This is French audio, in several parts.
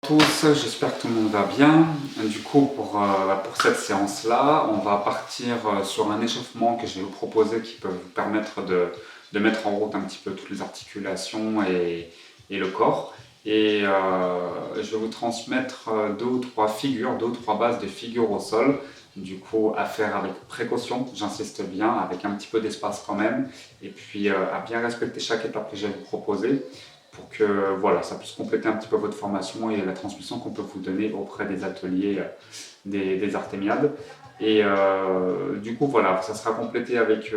Tous, j'espère que tout le monde va bien. Du coup, pour cette séance-là, on va partir sur un échauffement que je vais vous proposer qui peut vous permettre de mettre en route un petit peu toutes les articulations et le corps. Et je vais vous transmettre deux ou trois bases de figures au sol. Du coup, à faire avec précaution, j'insiste bien, avec un petit peu d'espace quand même. Et puis, à bien respecter chaque étape que je vais vous proposer, pour que voilà, ça puisse compléter un petit peu votre formation et la transmission qu'on peut vous donner auprès des ateliers des Artémiades. Et du coup, voilà, ça sera complété avec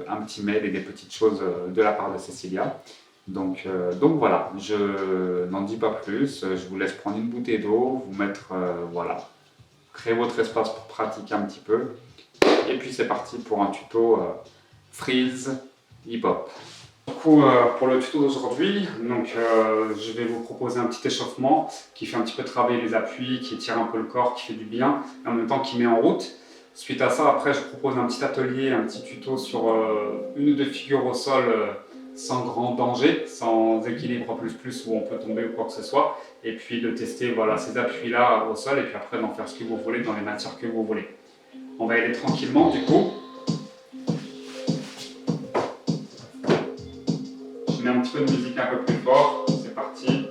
un petit mail et des petites choses de la part de Cécilia. Donc voilà, je n'en dis pas plus, je vous laisse prendre une bouteille d'eau, vous mettre, voilà, créer votre espace pour pratiquer un petit peu. Et puis c'est parti pour un tuto freeze hip-hop. Du coup, pour le tuto d'aujourd'hui, je vais vous proposer un petit échauffement qui fait un petit peu travailler les appuis, qui étire un peu le corps, qui fait du bien, et en même temps qui met en route. Suite à ça, après, je propose un petit atelier, un petit tuto sur une ou deux figures au sol sans grand danger, sans équilibre plus où on peut tomber ou quoi que ce soit. Et puis de tester voilà, ces appuis-là au sol, et puis après d'en faire ce que vous voulez dans les matières que vous voulez. On va y aller tranquillement du coup. Je mets un petit peu de musique un peu plus fort, c'est parti.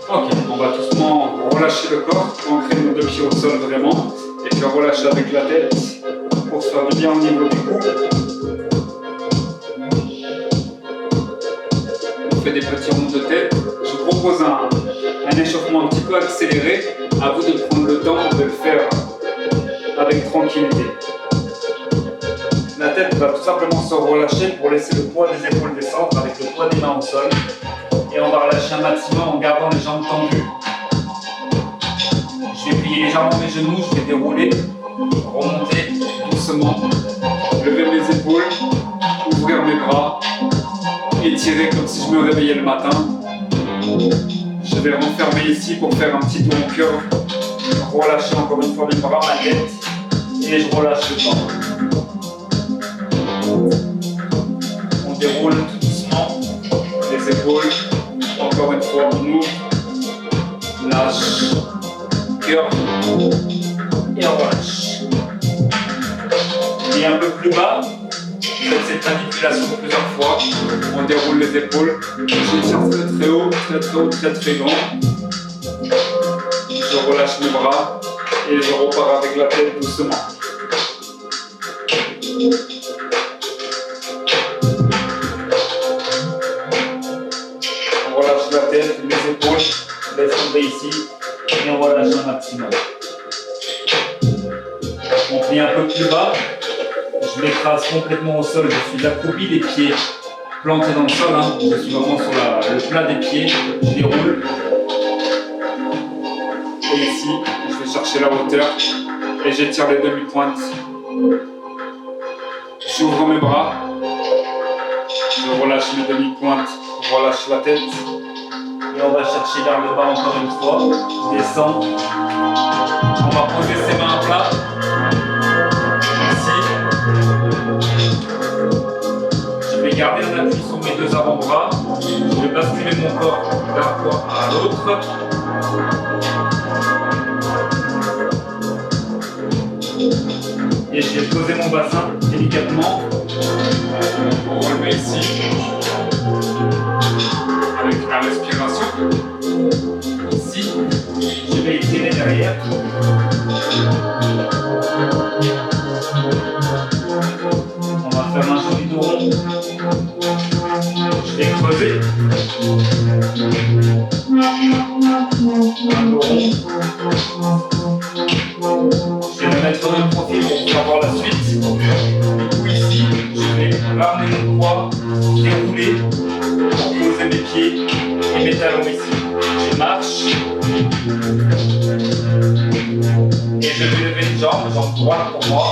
Ok, on va doucement relâcher le corps, ancrer nos deux pieds au sol vraiment, et puis relâcher avec la tête pour se faire du bien au niveau du cou. On fait des petits ronds de tête. Je vous propose un échauffement un petit peu accéléré, à vous de prendre le temps de le faire avec tranquillité. La tête va tout simplement se relâcher pour laisser le poids des épaules descendre avec le poids des mains au sol. Et on va relâcher un maximum en gardant les jambes tendues. Je vais plier légèrement mes genoux, je vais dérouler, remonter doucement, lever mes épaules, ouvrir mes bras, étirer comme si je me réveillais le matin. Je vais renfermer ici pour faire un petit tour en curve, relâcher encore une fois mes bras, ma tête, et je relâche le corps. On déroule tout doucement les épaules. Encore une fois, on ouvre, lâche, curve et on relâche. Et un peu plus bas, faites cette manipulation plusieurs fois. On déroule les épaules. J'étire très haut, très grand. Je relâche mes bras et je repars avec la tête doucement. On relâche la tête, les épaules, laisse tomber ici et on relâche un maximum. On plie un peu plus bas, je m'écrase complètement au sol, je suis accroupi, les pieds plantés dans le sol, je suis vraiment sur le plat des pieds, je déroule. Et ici, je vais chercher la hauteur et j'étire les demi-pointes. J'ouvre mes bras, je relâche mes demi-pointes, je relâche la tête. Et on va chercher vers le bas encore une fois. Je descends. On va poser ses mains à plat. Ici. Je vais garder un appui sur mes deux avant-bras. Je vais basculer mon corps d'un point à l'autre. Et je vais poser mon bassin délicatement. On remet ici. Avec la respiration. Ici, je vais étirer derrière. On va faire un joli dos rond. Je vais creuser. Un dos rond. Je vais me mettre de profil pour pouvoir voir la suite. Du coup, ici, je vais ramener mon poids, dérouler. Poser mes pieds et mes talons ici. Je marche et je vais lever une jambe droite pour moi,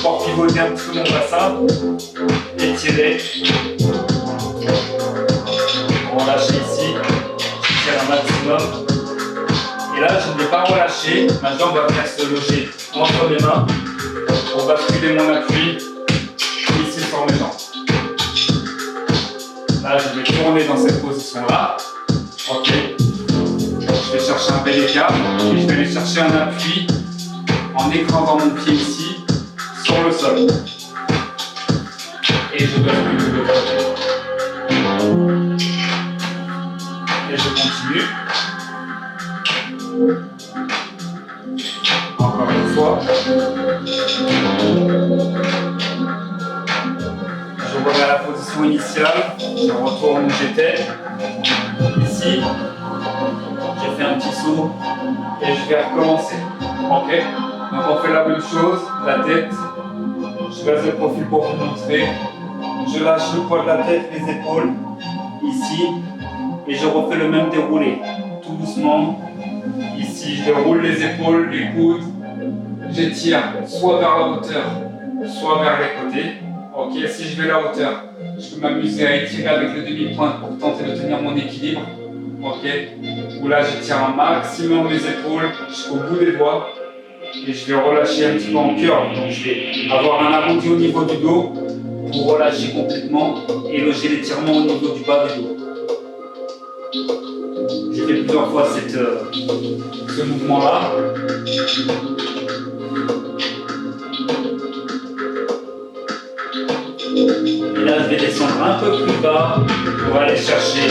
pour pivoter un petit peu mon bassin, étirer, relâcher ici, je tire un maximum. Et là, je ne vais pas relâcher, ma jambe va venir se loger entre mes mains pour basculer mon appui ici sur mes jambes. Là, je vais tourner dans cette position-là. fais l'écart et je vais aller chercher un appui en écrasant mon pied ici sur le sol. Et je bascule de l'autre côté. Et je continue. Encore une fois. Je reviens à la position initiale. Je retourne où j'étais. Ici. J'ai fait un petit saut. Et je vais recommencer. Ok? Donc on fait la même chose. La tête. Je baisse le profil pour vous montrer. Je lâche le poids de la tête, les épaules. Ici. Et je refais le même déroulé. Tout doucement. Ici, je déroule les épaules, les coudes. J'étire soit vers la hauteur, soit vers les côtés. Ok, si je vais à la hauteur, je peux m'amuser à étirer avec le demi-pointe pour tenter de tenir mon équilibre. Ok, où là j'étire un maximum mes épaules jusqu'au bout des doigts. Et je vais relâcher un petit peu en curve. Donc je vais avoir un arrondi au niveau du dos pour relâcher complètement et loger l'étirement au niveau du bas du dos. J'ai fait plusieurs fois ce mouvement-là. Et là, je vais descendre un peu plus bas pour aller chercher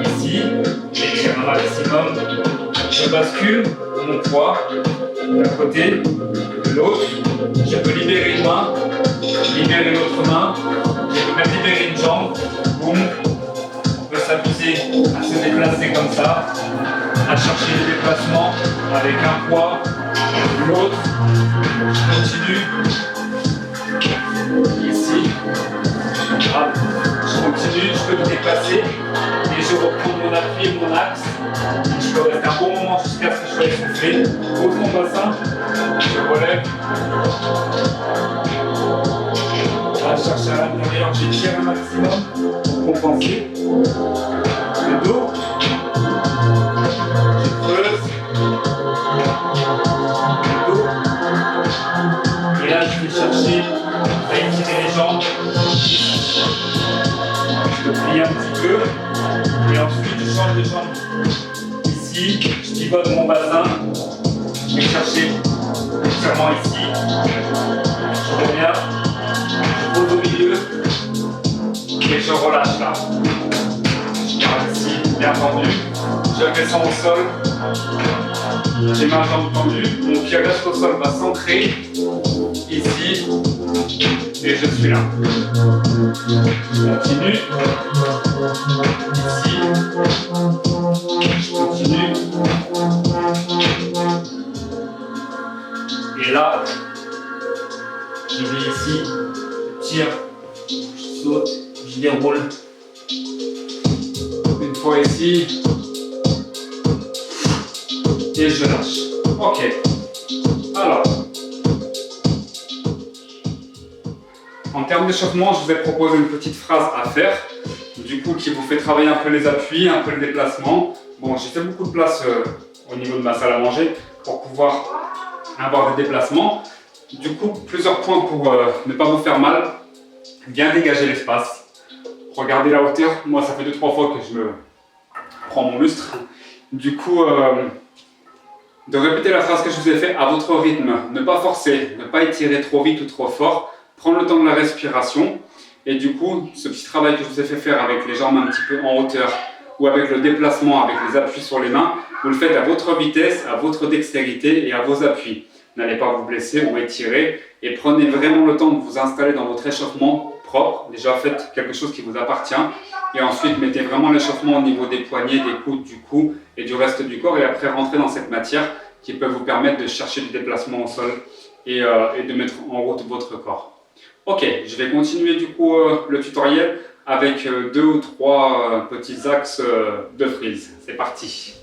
ici. J'étire un maximum. Je bascule mon poids d'un côté, de l'autre. Je peux libérer une main, libérer l'autre main. Je peux même libérer une jambe. Boum. On peut s'amuser à se déplacer comme ça, à chercher les déplacements avec un poids, l'autre. Je continue. Ici. Hop. Je continue, je peux me déplacer et je reprends mon appui et mon axe. Je peux rester un bon moment jusqu'à ce que je sois essoufflé. Pose mon bassin, je relève. Là, je cherche à l'intérieur, j'étire un maximum pour compenser. Le dos. Je creuse. Le dos. Et là, je vais chercher à étirer les jambes. Je plie un petit peu. Et ensuite, je change de jambe. Ici, je pivote mon bassin. Je vais chercher l'étirement ici. Je reviens. Je pose au milieu. Et je relâche là. Je garde ici, bien tendu. Je descends au sol. J'ai ma jambe tendue. Mon pied reste au sol, va s'ancrer. Ici. Et je suis là. Je continue. Ici. Je continue. Et là, je vais ici, je tire, je saute, je déroule. Une fois ici. Et je lâche. Ok. Alors. En termes d'échauffement, je vous ai proposé une petite phrase à faire, du coup qui vous fait travailler un peu les appuis, un peu le déplacement. Bon, j'ai fait beaucoup de place au niveau de ma salle à manger pour pouvoir avoir des déplacements. Du coup, plusieurs points pour ne pas vous faire mal. Bien dégager l'espace. Regardez la hauteur. Moi, ça fait 2-3 fois que je me prends mon lustre. Du coup, de répéter la phrase que je vous ai faite à votre rythme. Ne pas forcer, ne pas étirer trop vite ou trop fort. Prendre le temps de la respiration et du coup, ce petit travail que je vous ai fait faire avec les jambes un petit peu en hauteur ou avec le déplacement, avec les appuis sur les mains, vous le faites à votre vitesse, à votre dextérité et à vos appuis. N'allez pas vous blesser ou étirer et prenez vraiment le temps de vous installer dans votre échauffement propre. Déjà faites quelque chose qui vous appartient et ensuite mettez vraiment l'échauffement au niveau des poignets, des coudes, du cou et du reste du corps et après rentrez dans cette matière qui peut vous permettre de chercher du déplacement au sol et de mettre en route votre corps. Ok, je vais continuer du coup le tutoriel avec 2 ou 3 petits axes de frise. C'est parti.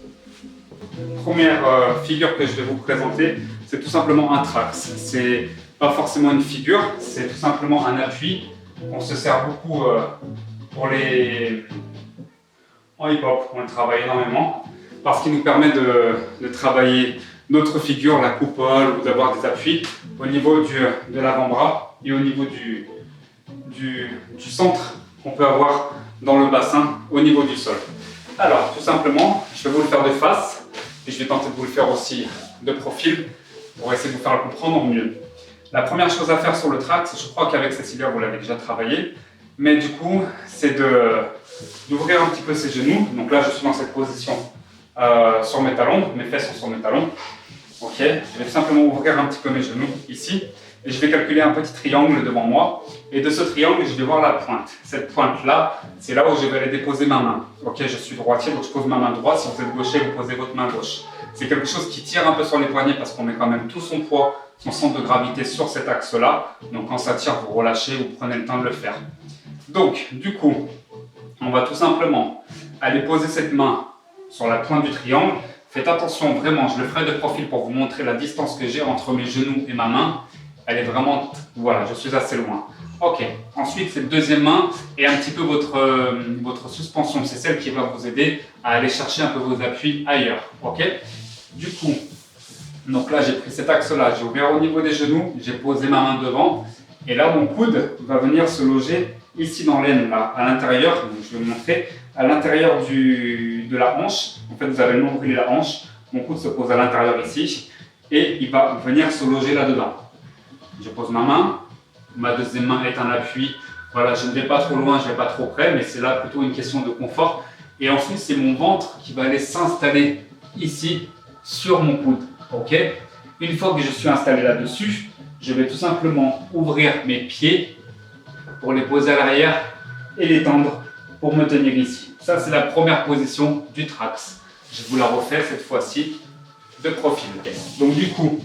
Première figure que je vais vous présenter, c'est tout simplement un trax. C'est pas forcément une figure, c'est tout simplement un appui. On se sert beaucoup pour les... en hip-hop, on le travaille énormément parce qu'il nous permet de travailler notre figure, la coupole, ou d'avoir des appuis au niveau de l'avant-bras et au niveau du centre qu'on peut avoir dans le bassin au niveau du sol. Alors, tout simplement, je vais vous le faire de face. Et je vais tenter de vous le faire aussi de profil pour essayer de vous faire le comprendre mieux. La première chose à faire sur le trax, je crois qu'avec Cécilia, vous l'avez déjà travaillé, mais du coup, c'est d'ouvrir un petit peu ses genoux. Donc là, je suis dans cette position sur mes talons, mes fesses sont sur mes talons. Ok, je vais simplement ouvrir un petit peu mes genoux ici. Et je vais calculer un petit triangle devant moi. Et de ce triangle, je vais voir la pointe. Cette pointe-là, c'est là où je vais aller déposer ma main. Ok, je suis droitier, donc je pose ma main droite. Si vous êtes gaucher, vous posez votre main gauche. C'est quelque chose qui tire un peu sur les poignets parce qu'on met quand même tout son poids, son centre de gravité sur cet axe-là. Donc quand ça tire, vous relâchez, vous prenez le temps de le faire. Donc, du coup, on va tout simplement aller poser cette main sur la pointe du triangle. Faites attention, vraiment, je le ferai de profil pour vous montrer la distance que j'ai entre mes genoux et ma main. Elle est vraiment, voilà, je suis assez loin. Ok, ensuite cette deuxième main est un petit peu votre suspension. C'est celle qui va vous aider à aller chercher un peu vos appuis ailleurs. Ok, du coup, donc là j'ai pris cet axe-là, j'ai ouvert au niveau des genoux, j'ai posé ma main devant. Et là mon coude va venir se loger ici dans l'aine, là, à l'intérieur. Donc je vais vous montrer, à l'intérieur de la hanche. En fait, vous avez le nombril et la hanche. Mon coude se pose à l'intérieur ici. Et il va venir se loger là-dedans. Je pose ma deuxième main est un appui. Voilà, je ne vais pas trop loin, je ne vais pas trop près, mais c'est là plutôt une question de confort. Et ensuite, c'est mon ventre qui va aller s'installer ici sur mon coude. Ok. Une fois que je suis installé là-dessus, je vais tout simplement ouvrir mes pieds pour les poser à l'arrière et les tendre pour me tenir ici. Ça, c'est la première position du trax. Je vous la refais cette fois-ci de profil. Donc du coup,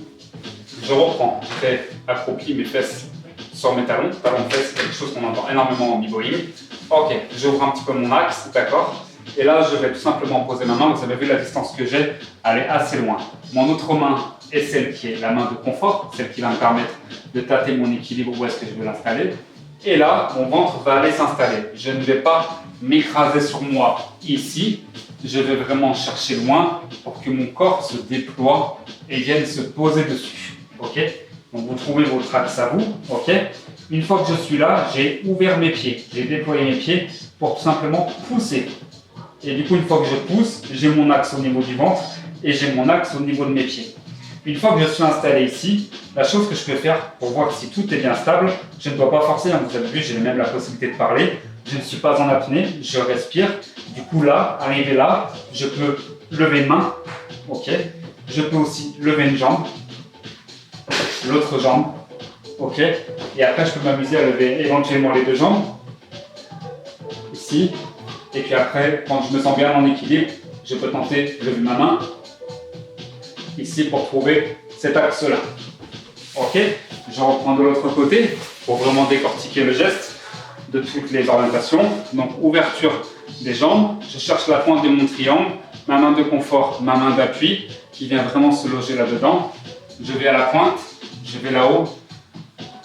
je reprends, je fais accroupi mes fesses sur mes talons. Talons-fesses, c'est quelque chose qu'on entend énormément en b-boying. Ok, j'ouvre un petit peu mon axe, d'accord. Et là, je vais tout simplement poser ma main. Vous avez vu la distance que j'ai, elle est assez loin. Mon autre main est celle qui est la main de confort, celle qui va me permettre de tâter mon équilibre, où est-ce que je vais l'installer. Et là, mon ventre va aller s'installer. Je ne vais pas m'écraser sur moi ici. Je vais vraiment chercher loin pour que mon corps se déploie et vienne se poser dessus. Ok? Donc vous trouvez votre axe à vous. Ok? Une fois que je suis là, j'ai ouvert mes pieds. J'ai déployé mes pieds pour tout simplement pousser. Et du coup, une fois que je pousse, j'ai mon axe au niveau du ventre et j'ai mon axe au niveau de mes pieds. Une fois que je suis installé ici, la chose que je peux faire pour voir si tout est bien stable, je ne dois pas forcer, hein, vous avez vu, j'ai même la possibilité de parler. Je ne suis pas en apnée, je respire. Du coup là, arrivé là, je peux lever une main, ok. Je peux aussi lever une jambe, l'autre jambe, ok. Et après, je peux m'amuser à lever éventuellement les deux jambes, ici. Et puis après, quand je me sens bien en équilibre, je peux tenter de lever ma main, ici pour trouver cet axe-là. Ok, je reprends de l'autre côté pour vraiment décortiquer le geste de toutes les orientations. Donc ouverture des jambes, je cherche la pointe de mon triangle, ma main de confort, ma main d'appui qui vient vraiment se loger là-dedans. Je vais à la pointe, je vais là-haut,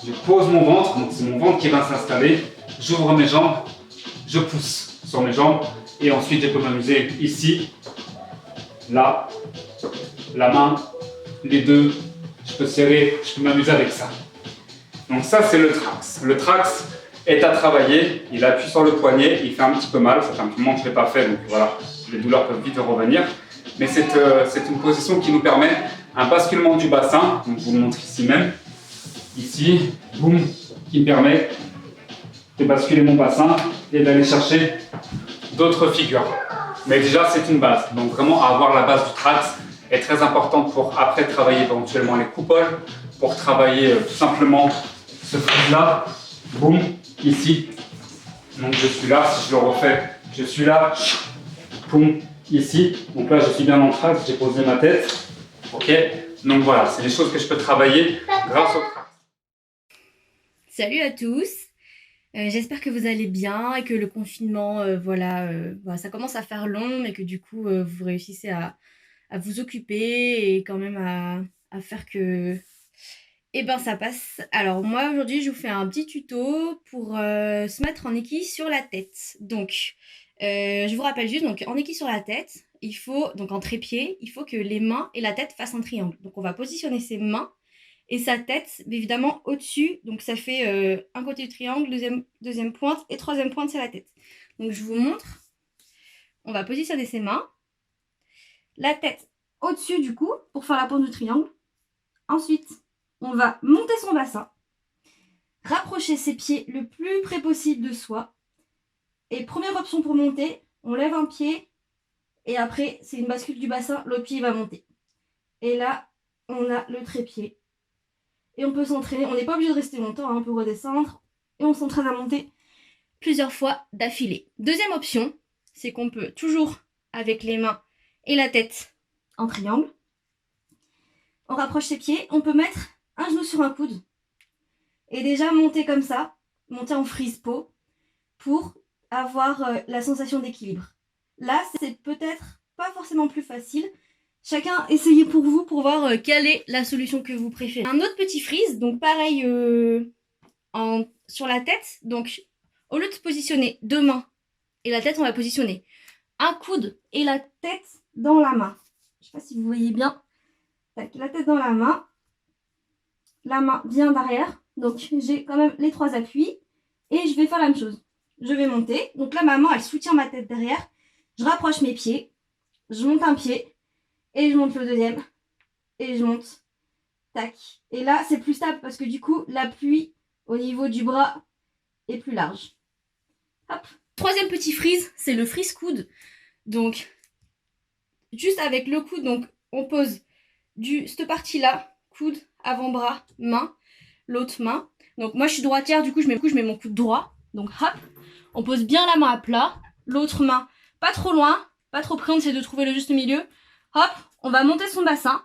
je pose mon ventre, donc c'est mon ventre qui va s'installer, j'ouvre mes jambes, je pousse sur mes jambes et ensuite je peux m'amuser ici, là, la main, les deux, je peux serrer, je peux m'amuser avec ça. Donc ça c'est le trax. Le trax est à travailler, il appuie sur le poignet, il fait un petit peu mal, ça fait un petit moment que je ne l'ai pas fait, donc voilà, les douleurs peuvent vite revenir. Mais c'est une position qui nous permet un basculement du bassin, donc je vous le montre ici même, ici, boum, qui me permet de basculer mon bassin et d'aller chercher d'autres figures. Mais déjà c'est une base, donc vraiment avoir la base du trax est très importante pour après travailler éventuellement les coupoles, pour travailler tout simplement ce truc-là, boum, ici. Donc je suis là, si je le refais, je suis là, boum, ici. Donc là je suis bien en trax, j'ai posé ma tête. Ok, donc voilà, c'est des choses que je peux travailler grâce au trax. Salut à tous, j'espère que vous allez bien et que le confinement, ça commence à faire long, mais que du coup, vous réussissez à vous occuper et quand même à faire que, eh ben, ça passe. Alors moi, aujourd'hui, je vous fais un petit tuto pour se mettre en équille sur la tête. Donc, je vous rappelle juste, donc en équille sur la tête, il faut, donc en trépied, il faut que les mains et la tête fassent un triangle. Donc on va positionner ses mains et sa tête, évidemment, au-dessus. Donc ça fait un côté du triangle, deuxième pointe et troisième pointe, c'est la tête. Donc je vous montre. On va positionner ses mains. La tête au-dessus du cou pour faire la pose du triangle. Ensuite, on va monter son bassin, rapprocher ses pieds le plus près possible de soi. Et première option pour monter, on lève un pied et après, c'est une bascule du bassin, l'autre pied va monter. Et là, on a le trépied. Et on peut s'entraîner, on n'est pas obligé de rester longtemps, hein, on peut redescendre. Et on s'entraîne à monter plusieurs fois d'affilée. Deuxième option, c'est qu'on peut toujours, avec les mains et la tête en triangle, on rapproche ses pieds, on peut mettre un genou sur un coude. Et déjà monter comme ça, monter en frispo pour avoir la sensation d'équilibre. Là, c'est peut-être pas forcément plus facile. Chacun essayez pour vous pour voir quelle est la solution que vous préférez. Un autre petit freeze, donc pareil sur la tête. Donc au lieu de positionner deux mains et la tête, on va positionner un coude et la tête dans la main. Je ne sais pas si vous voyez bien. La tête dans la main bien derrière. Donc j'ai quand même les trois appuis et je vais faire la même chose. Je vais monter. Donc là, ma main, elle soutient ma tête derrière. Je rapproche mes pieds. Je monte un pied. Et je monte le deuxième. Et je monte. Tac. Et là, c'est plus stable parce que du coup, l'appui au niveau du bras est plus large. Hop. Troisième petit freeze, c'est le freeze coude. Donc, juste avec le coude, donc on pose cette partie-là, coude, avant-bras, main, l'autre main. Donc moi, je suis droitière, du coup, je mets mon coude droit. Donc, hop. On pose bien la main à plat. L'autre main, pas trop loin, pas trop près, on essaie de trouver le juste milieu. Hop, on va monter son bassin.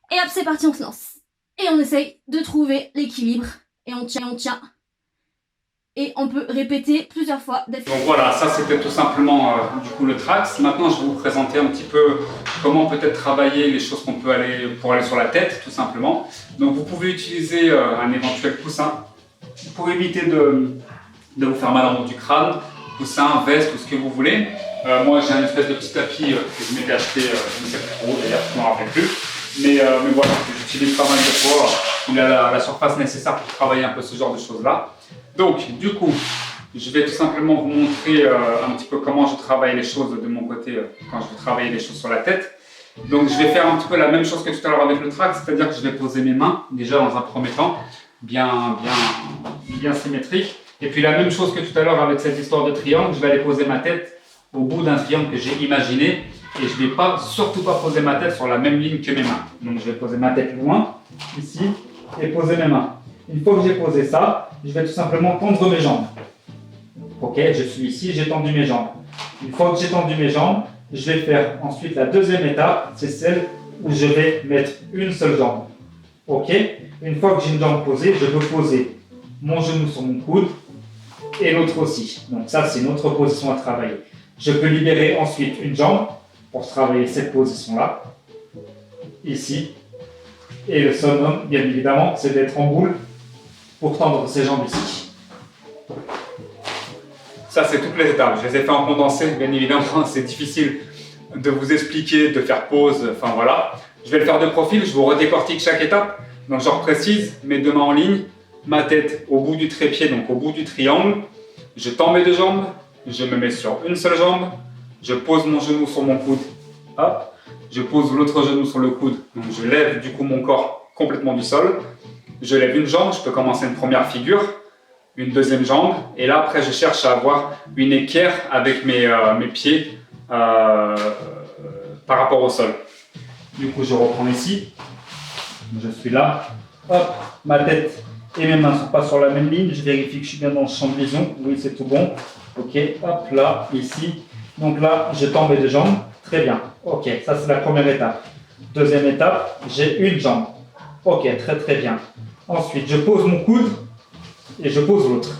Et hop, c'est parti, on se lance. Et on essaye de trouver l'équilibre. Et on tient. Et on peut répéter plusieurs fois. Donc voilà, ça c'était tout simplement du coup le Trax. Maintenant, je vais vous présenter un petit peu comment peut-être travailler les choses qu'on peut aller pour aller sur la tête, tout simplement. Donc vous pouvez utiliser un éventuel coussin pour éviter de vous faire mal en haut du crâne. Coussin, veste ou ce que vous voulez. Moi j'ai un espèce de petit tapis que je m'étais acheté, je ne sais plus trop d'ailleurs, je ne m'en rappelle plus. Mais voilà, j'utilise pas mal de fois. Il a la surface nécessaire pour travailler un peu ce genre de choses-là. Donc du coup, je vais tout simplement vous montrer un petit peu comment je travaille les choses de mon côté quand je vais travailler les choses sur la tête. Donc je vais faire un petit peu la même chose que tout à l'heure avec le track, c'est-à-dire que je vais poser mes mains déjà dans un premier temps, bien symétrique. Et puis la même chose que tout à l'heure avec cette histoire de triangle, je vais aller poser ma tête au bout d'un triangle que j'ai imaginé. Et je ne vais surtout pas poser ma tête sur la même ligne que mes mains. Donc je vais poser ma tête loin, ici, et poser mes mains. Une fois que j'ai posé ça, je vais tout simplement tendre mes jambes. Ok, je suis ici, j'ai tendu mes jambes. Une fois que j'ai tendu mes jambes, je vais faire ensuite la deuxième étape, c'est celle où je vais mettre une seule jambe. Ok, une fois que j'ai une jambe posée, je peux poser mon genou sur mon coude et l'autre aussi. Donc ça, c'est une autre position à travailler. Je peux libérer ensuite une jambe pour travailler cette position-là, ici. Et le summum, bien évidemment, c'est d'être en boule pour tendre ses jambes ici. Ça, c'est toutes les étapes. Je les ai fait en condensé, bien évidemment, c'est difficile de vous expliquer, de faire pause, enfin voilà. Je vais le faire de profil, je vous redécortique chaque étape. Donc je reprécise, mes deux mains en ligne, ma tête au bout du trépied, donc au bout du triangle. Je tends mes deux jambes, je me mets sur une seule jambe, je pose mon genou sur mon coude, hop, je pose l'autre genou sur le coude, donc je lève du coup mon corps complètement du sol, je lève une jambe, je peux commencer une première figure, une deuxième jambe, et là après je cherche à avoir une équerre avec mes pieds par rapport au sol. Du coup je reprends ici, je suis là, hop, ma tête et mes mains ne sont pas sur la même ligne, je vérifie que je suis bien dans le champ de vision, oui c'est tout bon, ok, hop là, ici, donc là je tends mes deux jambes, très bien, ok, ça c'est la première étape. Deuxième étape, j'ai une jambe, ok, très très bien. Ensuite je pose mon coude et je pose l'autre,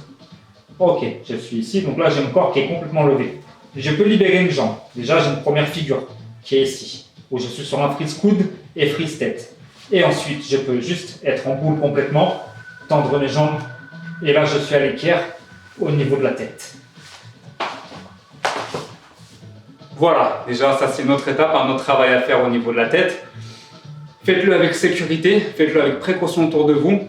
ok, je suis ici, donc là j'ai mon corps qui est complètement levé. Je peux libérer une jambe, déjà j'ai une première figure qui est ici, où je suis sur un freeze coude et freeze tête. Et ensuite je peux juste être en boule complètement, tendre mes jambes, et là je suis à l'équerre au niveau de la tête. Voilà, déjà ça c'est une autre étape, un autre travail à faire au niveau de la tête. Faites-le avec sécurité, faites-le avec précaution autour de vous.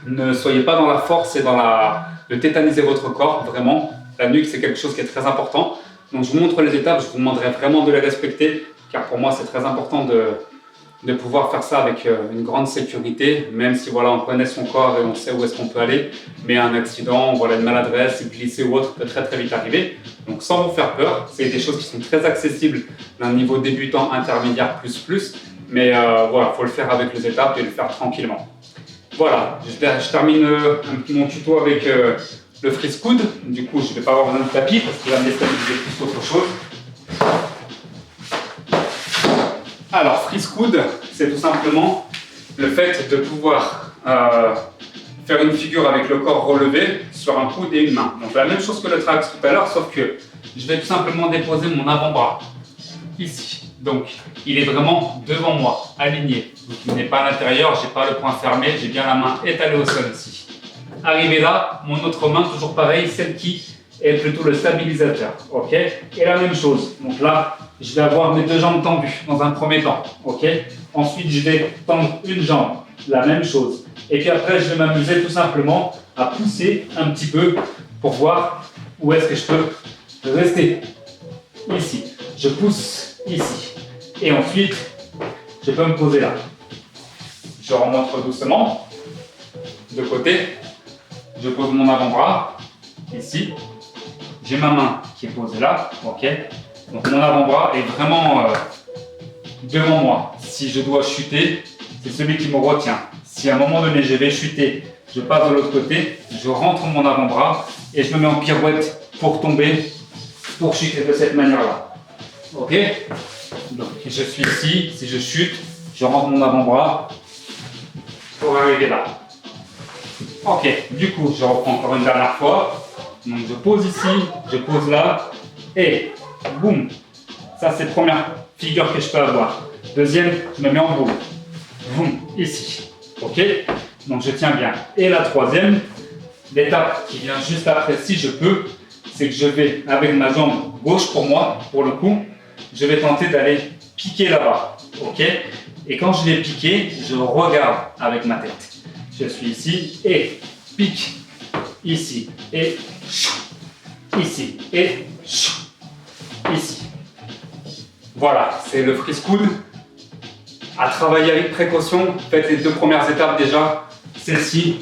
Ne soyez pas dans la force et de tétaniser votre corps, vraiment. La nuque c'est quelque chose qui est très important. Donc je vous montre les étapes, je vous demanderai vraiment de les respecter, car pour moi c'est très important de pouvoir faire ça avec une grande sécurité, même si voilà, on connaît son corps et on sait où est-ce qu'on peut aller, mais un accident, voilà, une maladresse, glisser ou autre peut très très vite arriver. Donc sans vous faire peur, c'est des choses qui sont très accessibles d'un niveau débutant, intermédiaire, plus, mais voilà, il faut le faire avec les étapes et le faire tranquillement. Voilà, je termine mon tuto avec le freeze coude. Du coup, je ne vais pas avoir besoin de tapis parce qu'il va me déstabiliser plus qu'autre chose. Alors, freeze coude, c'est tout simplement le fait de pouvoir faire une figure avec le corps relevé sur un coude et une main. Donc la même chose que le trax tout à l'heure, sauf que je vais tout simplement déposer mon avant-bras ici. Donc, il est vraiment devant moi, aligné. Donc, il n'est pas à l'intérieur, je n'ai pas le poing fermé, j'ai bien la main étalée au sol ici. Arrivé là, mon autre main, toujours pareil, celle qui est plutôt le stabilisateur. Ok. Et la même chose. Donc là, je vais avoir mes deux jambes tendues dans un premier temps. Ok. Ensuite, je vais tendre une jambe. La même chose. Et puis après, je vais m'amuser tout simplement à pousser un petit peu pour voir où est-ce que je peux rester. Ici. Je pousse ici. Et ensuite, je peux me poser là. Je remonte doucement. De côté. Je pose mon avant-bras ici. J'ai ma main qui est posée là. Ok. Donc mon avant-bras est vraiment devant moi. Si je dois chuter, c'est celui qui me retient. Si à un moment donné je vais chuter, je passe de l'autre côté, je rentre mon avant-bras et je me mets en pirouette pour tomber, pour chuter de cette manière-là. Ok. Donc je suis ici. Si je chute, je rentre mon avant-bras pour arriver là. Ok, du coup, je reprends encore une dernière fois. Donc, je pose ici, je pose là, et boum. Ça, c'est la première figure que je peux avoir. Deuxième, je me mets en boule. Boum, ici. Ok, donc je tiens bien. Et la troisième, l'étape qui vient juste après, si je peux, c'est que je vais, avec ma jambe gauche pour moi, pour le coup, je vais tenter d'aller piquer là-bas. Ok, et quand je vais piquer, je regarde avec ma tête. Je suis ici et pique ici et ici et ici. Voilà, c'est le freeze coude. À travailler avec précaution. Faites les deux premières étapes déjà. Celle-ci,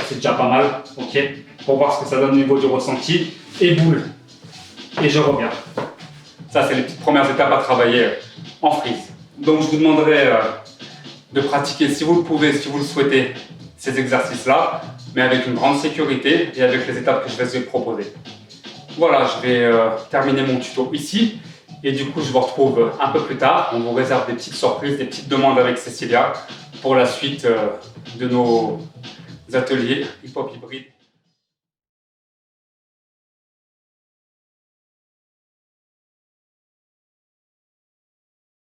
c'est déjà pas mal, ok, pour voir ce que ça donne au niveau du ressenti. Et boule. Et je reviens. Ça, c'est les petites premières étapes à travailler en freeze. Donc, je vous demanderai de pratiquer, si vous le pouvez, si vous le souhaitez, ces exercices-là, mais avec une grande sécurité et avec les étapes que je vais vous proposer. Voilà, je vais terminer mon tuto ici et du coup je vous retrouve un peu plus tard. On vous réserve des petites surprises, des petites demandes avec Cécilia pour la suite de nos ateliers hip-hop hybride.